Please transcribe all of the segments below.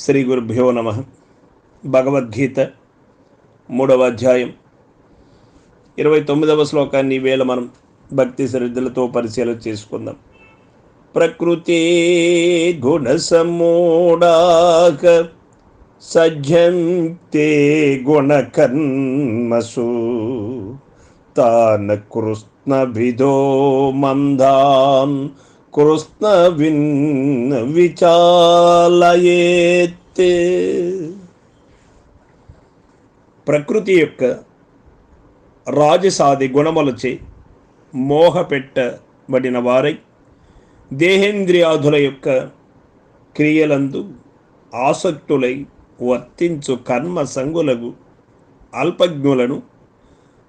శ్రీ గురుభ్యో నమ. భగవద్గీత 3వ అధ్యాయం 29వ శ్లోకాన్ని వేళ మనం భక్తి శ్రద్ధలతో పరిశీలన చేసుకుందాం. ప్రకృతి గుణసమూఢాక సజ్జంతే గుణకర్మసు తాన కృష్ణభిదో మందాన్ కృష్ణ విచాలయేత్. ప్రకృతి యొక్క రాజసాది గుణములచే మోహపెట్టబడిన వారై దేహేంద్రియాదుల యొక్క క్రియలందు ఆసక్తులై వర్తించు కర్మ సంగులకు అల్పజ్ఞులను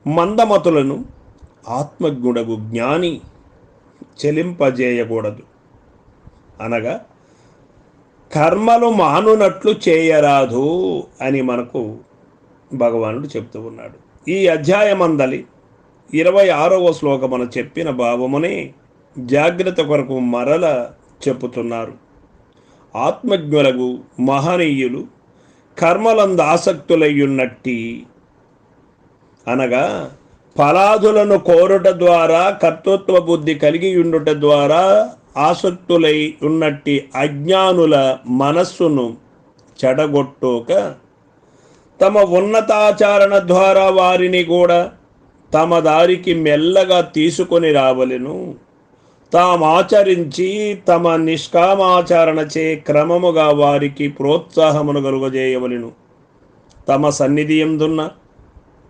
మందమతులను ఆత్మజ్ఞుడగు జ్ఞాని చెలింపజేయకూడదు. అనగా కర్మలు మానునట్లు చేయరాదు అని మనకు భగవానుడు చెప్తూ ఉన్నాడు. ఈ అధ్యాయమందలి 26వ శ్లోకమున చెప్పిన భావమునే జాగ్రత్త కొరకు మరల చెప్పుతున్నారు. ఆత్మజ్ఞులకు మహనీయులు కర్మలందు ఆసక్తులయ్యున్నట్టి, అనగా ఫలాదులను కోరుట ద్వారా కర్తృత్వ బుద్ధి కలిగి ఉండుట ద్వారా ఆసక్తులై ఉన్నట్టి అజ్ఞానుల మనస్సును చెడగొట్టుక తమ ఉన్నతాచరణ ద్వారా వారిని కూడా తమ దారికి మెల్లగా తీసుకొని రావలెను. తామాచరించి తమ నిష్కామాచరణచే క్రమముగా వారికి ప్రోత్సాహమును కలుగజేయవలెను. తమ సన్నిధి యందున్న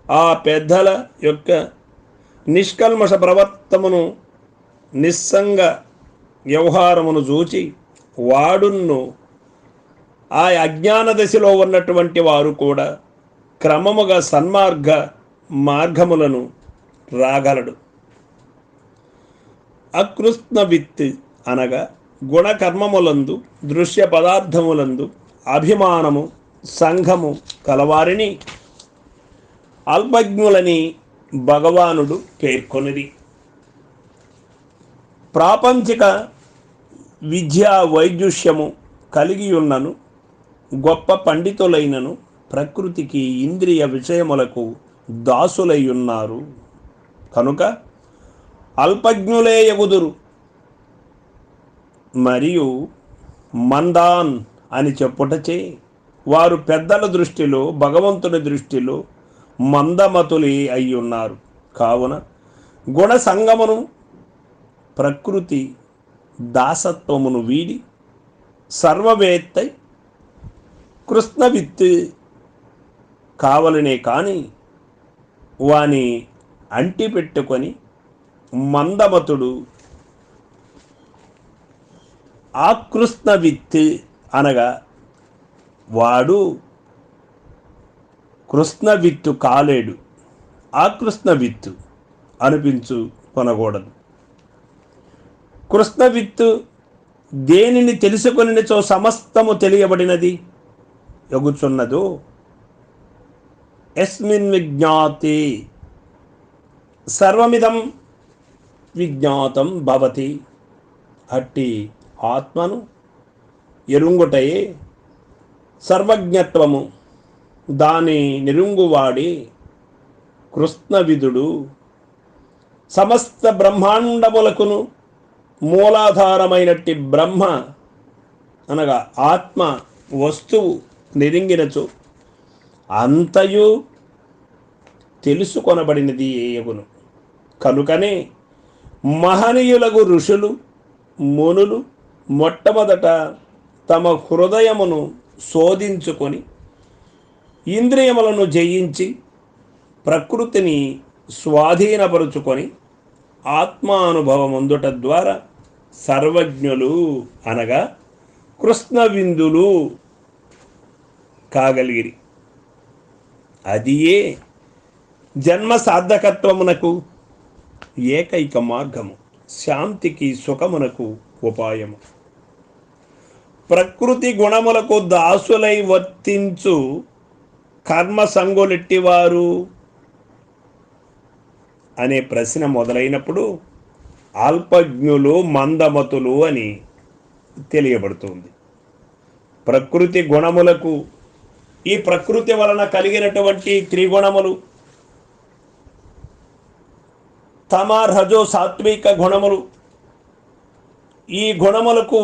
ఆ పెద్దల యొక్క నిష్కల్మష ప్రవర్తమును నిస్సంగ వ్యవహారమును చూచి వాడును ఆ అజ్ఞాన దశలో ఉన్నటువంటి వారు కూడా క్రమముగా మార్గములను రాగలడు. అకృష్ణవిత్ అనగా గుణకర్మములందు దృశ్య పదార్థములందు అభిమానము సంఘము కలవారిని అల్పజ్ఞులని భగవానుడు పేర్కొనిది. ప్రాపంచిక విద్యా వైదుష్యము కలిగి ఉన్నను గొప్ప పండితులైనను ప్రకృతికి ఇంద్రియ విషయములకు దాసులై ఉన్నారు కనుక అల్పజ్ఞులే యగుదురు. మరియు మందాన్ అని చెప్పుటచే వారు పెద్దల దృష్టిలో భగవంతుని దృష్టిలో మందమతులే అయి ఉన్నారు. కావున గుణ సంగమును ప్రకృతి దాసత్వమును వీడి సర్వవేత్తై కృష్ణవిత్ కావలనే కాని వాని అంటిపెట్టుకొని మందమతుడు ఆకృష్ణవిత్ అనగా వాడు కృష్ణవిత్తు కాలేడు, ఆకృష్ణవిత్తు అనిపించు కొనకూడదు. కృష్ణవిత్తు దేనిని తెలుసుకొనినచో సమస్తము తెలియబడినది యగుచున్నదో యస్మిన్ విజ్ఞాతే సర్వమిదం విజ్ఞాతం భవతి. అట్టి ఆత్మను ఎరుంగుటయే సర్వజ్ఞత్వము. దాని నిరుంగువాడే కృష్ణవిదుడు. సమస్త బ్రహ్మాండములకును మూలాధారమైనట్టి బ్రహ్మ అనగా ఆత్మ వస్తువు నిరింగినచో అంతయు తెలుసుకొనబడినది ఏయగును. కనుకనే మహనీయులకు ఋషులు మునులు మొట్టమొదట తమ హృదయమును శోధించుకొని ఇంద్రియములను జయించి ప్రకృతిని స్వాధీనపరుచుకొని ఆత్మానుభవముందుట ద్వారా సర్వజ్ఞులు అనగా కృష్ణవిందులు కాగలిగిరి. అదియే జన్మ సార్థకత్వమునకు ఏకైక మార్గము, శాంతికి సుఖమునకు ఉపాయము. ప్రకృతి గుణములకు దాసులై వర్తించు కర్మ సంగులెట్టివారు అనే ప్రశ్న మొదలైనప్పుడు అల్పజ్ఞులు మందమతులు అని తెలియబడుతుంది. ప్రకృతి గుణములకు, ఈ ప్రకృతి వలన కలిగినటువంటి త్రిగుణములు, తమ రజో సాత్విక గుణములు, ఈ గుణములకు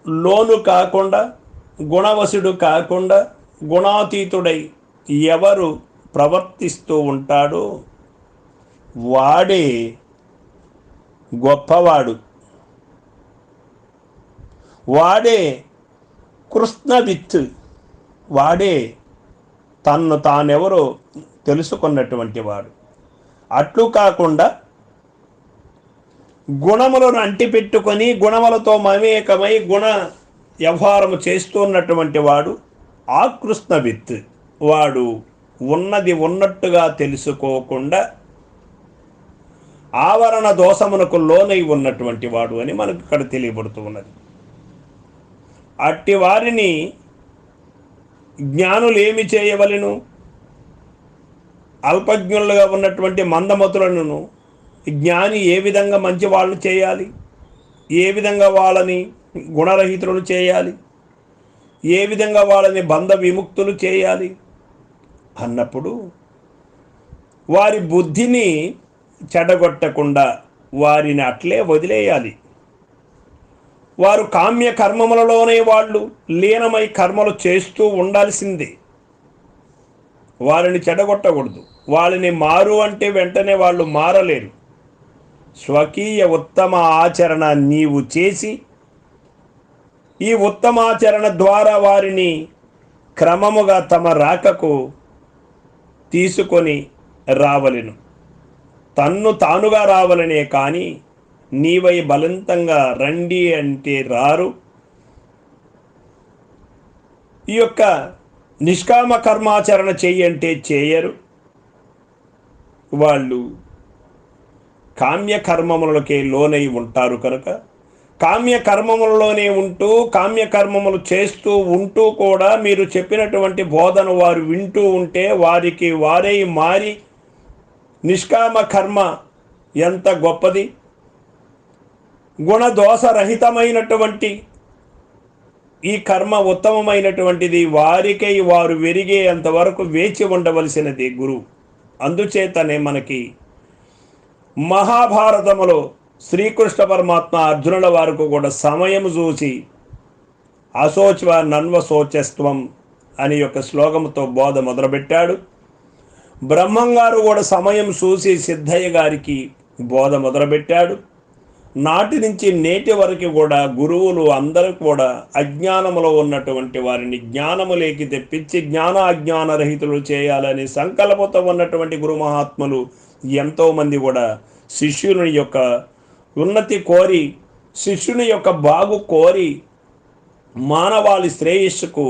లోను కాకుండా, గుణవశుడు కాకుండా, గుణాతీతుడై ఎవరు ప్రవర్తిస్తూ ఉంటాడో వాడే గొప్పవాడు, వాడే కృష్ణవిత్, వాడే తన్ను తానెవరో తెలుసుకున్నటువంటి వాడు. అట్లు కాకుండా గుణములను అంటిపెట్టుకొని గుణములతో మమేకమై గుణ వ్యవహారము చేస్తున్నటువంటి వాడు ఆకృష్ణవిత్. వాడు ఉన్నది ఉన్నట్టుగా తెలుసుకోకుండా ఆవరణ దోషమునకు లోనై ఉన్నటువంటి వాడు అని మనకు ఇక్కడ తెలియబడుతూ ఉన్నది. అట్టి వారిని జ్ఞానులు ఏమి చేయవలెను? అల్పజ్ఞులుగా ఉన్నటువంటి మందమతులను జ్ఞాని ఏ విధంగా మంచి వాళ్ళు చేయాలి, ఏ విధంగా వాళ్ళని గుణరహితులను చేయాలి, ఏ విధంగా వాళ్ళని బంధ విముక్తులు చేయాలి అన్నప్పుడు వారి బుద్ధిని చెడగొట్టకుండా వారిని అట్లే వదిలేయాలి. వారు కామ్య కర్మములలోనే వాళ్ళు లీనమై కర్మలు చేస్తూ ఉండాల్సిందే. వారిని చెడగొట్టకూడదు. వాళ్ళని మారు అంటే వెంటనే వాళ్ళు మారలేరు. స్వకీయ ఉత్తమ ఆచరణ నీవు చేసి ఈ ఉత్తమాచరణ ద్వారా వారిని క్రమముగా తమ రాకకు తీసుకొని రావలెను. తన్ను తానుగా రావలనే కానీ నీవై బలవంతంగా రండి అంటే రారు. ఈ యొక్క నిష్కామ కర్మాచరణ చెయ్యంటే చేయరు. వాళ్ళు కామ్య కర్మములకే లోనై ఉంటారు కనుక కామ్య కర్మములలోనే ఉంటూ కామ్య కర్మములు చేస్తూ ఉంటూ కూడా మీరు చెప్పినటువంటి బోధన వారు వింటూ ఉంటే వారికి వారై మారి నిష్కామ కర్మ ఎంత గొప్పది, గుణదోషరహితమైనటువంటి ఈ కర్మ ఉత్తమమైనటువంటిది, వారికై వారు వెరిగేంతవరకు వేచి ఉండవలసినది గురువు. అందుచేతనే మనకి మహాభారతములో శ్రీకృష్ణ పరమాత్మ అర్జునుల వారికి కూడా సమయం చూసి అశోచ్వ నన్వ శోచస్త్వం అని యొక్క శ్లోకముతో బోధ మొదలుపెట్టాడు. బ్రహ్మంగారు కూడా సమయం చూసి సిద్ధయ్య గారికి బోధ మొదలుపెట్టాడు. నాటి నుంచి నేటి వరకు కూడా గురువులు అందరూ కూడా అజ్ఞానములో ఉన్నటువంటి వారిని జ్ఞానములేకి తెప్పించి జ్ఞాన అజ్ఞాన రహితులు చేయాలని సంకల్పంతో ఉన్నటువంటి గురు మహాత్ములు ఎంతోమంది కూడా శిష్యుని యొక్క ఉన్నతి కోరి, శిష్యుని యొక్క బాగు కోరి మానవాళి శ్రేయస్సుకు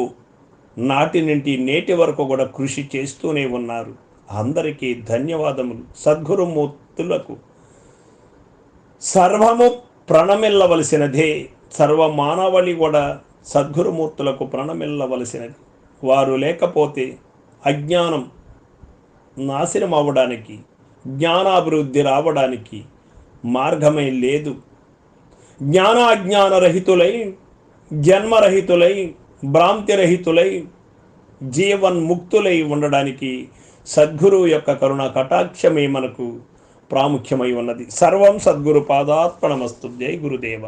నాటి నుండి నేటి వరకు కూడా కృషి చేస్తూనే ఉన్నారు. అందరికీ ధన్యవాదములు. సద్గురుమూర్తులకు సర్వము ప్రణమిల్లవలసినదే. సర్వ మానవాళి కూడా సద్గురుమూర్తులకు ప్రణమిల్లవలసినది. వారు లేకపోతే అజ్ఞానం నాశనం అవ్వడానికి, జ్ఞానాభివృద్ధి రావడానికి మార్గమే లేదు. జ్ఞానాజ్ఞాన రహితులై, జన్మరహితులై, భ్రాంతిరహితులై, జీవన్ముక్తులై ఉండడానికి సద్గురువు యొక్క కరుణ కటాక్షమే మనకు ప్రాముఖ్యమై ఉన్నది. సర్వం సద్గురు పాదార్పణమస్తు. జై గురుదేవ.